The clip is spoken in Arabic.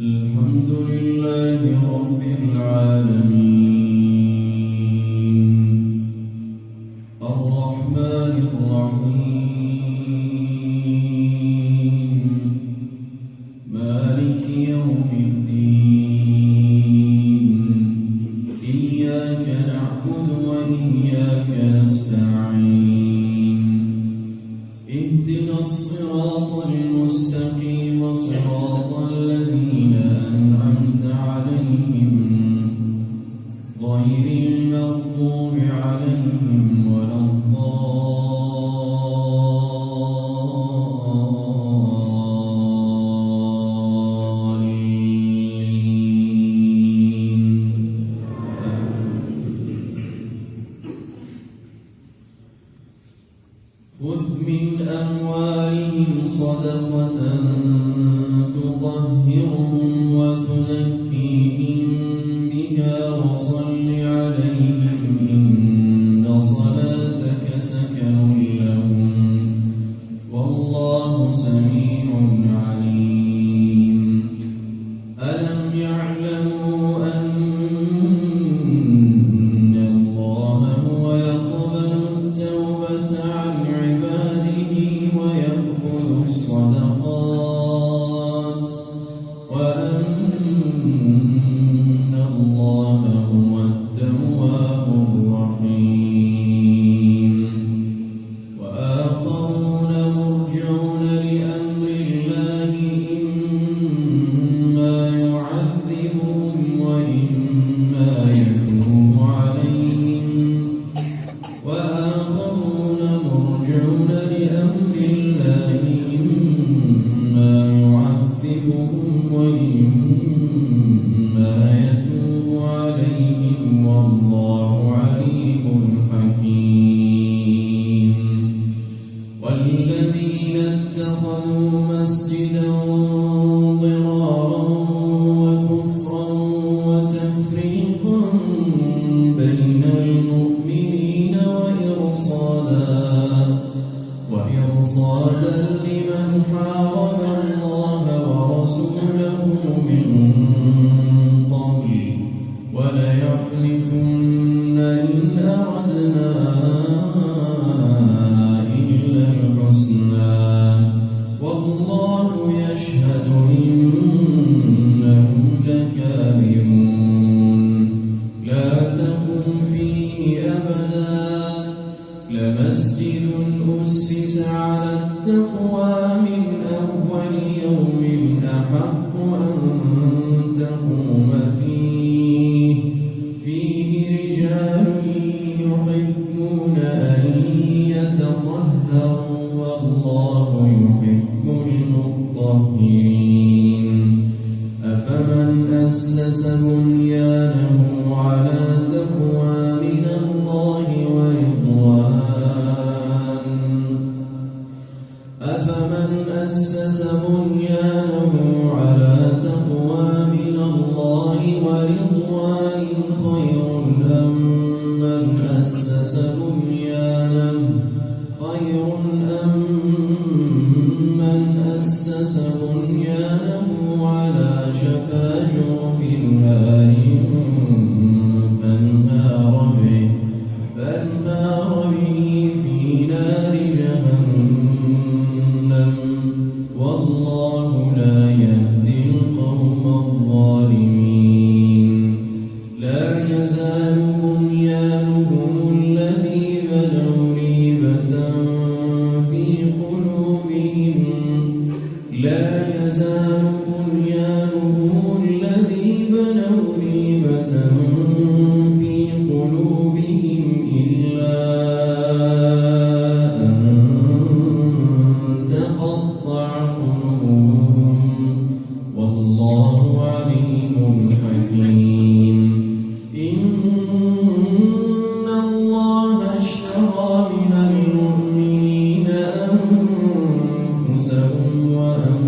الحمد لله رب العالمين الرحمن الرحيم مالك يوم الدين إياك نعبد وإياك نستعين اهدنا الصراط المستقيم صراط الذين أنعمت عليهم غير المغضوب عليهم ولا خذ من أموالهم صدقة تطهرهم وتزكيهم بها وصل عليهم إن صلاتك سكن لهم والله سميع عليم ألم يعلموا أن الله هو يقبل التوبة عن عباده ويأخذ الصدقات وأن الله هو التواب الرحيم وآخرون مرجون لأمر الله إما يعذبهم وإما يتوب عليهم وآخرون مرجون لأمر الله إما يعذبهم وإما يتوب عليهم والله عليم حكيم والذين اتخذوا مسجدا ضرارا وكفرا وتفريقا بين المؤمنين وإرصادا لمن حارب الله ورسوله من قبل وليحلفن إن أردنا إلا الحسنى والله يشهد إنهم لكاذبون لا تقم فيه أبدا لمسجد أسس على التقوى من أول يوم أحق أن تقوم فيه رجال يحبون أن يتطهروا والله يحب المطهرين أفمن أسس بنيانه على تقوى من الله أفمن أسس بنيانه على تقوى من الله ورضوان خير أم من أسس بنيانه على شفا جرف هار فانهار به في نار جهنم والله لا يهدي القوم الظالمين لا يزال بنيانهم الذي بنوا ريبة في قلوبهم إلا أن تقطع قلوبهم والله عليم حكيم إن الله اشترى من المؤمنين أنفسهم وأموالهم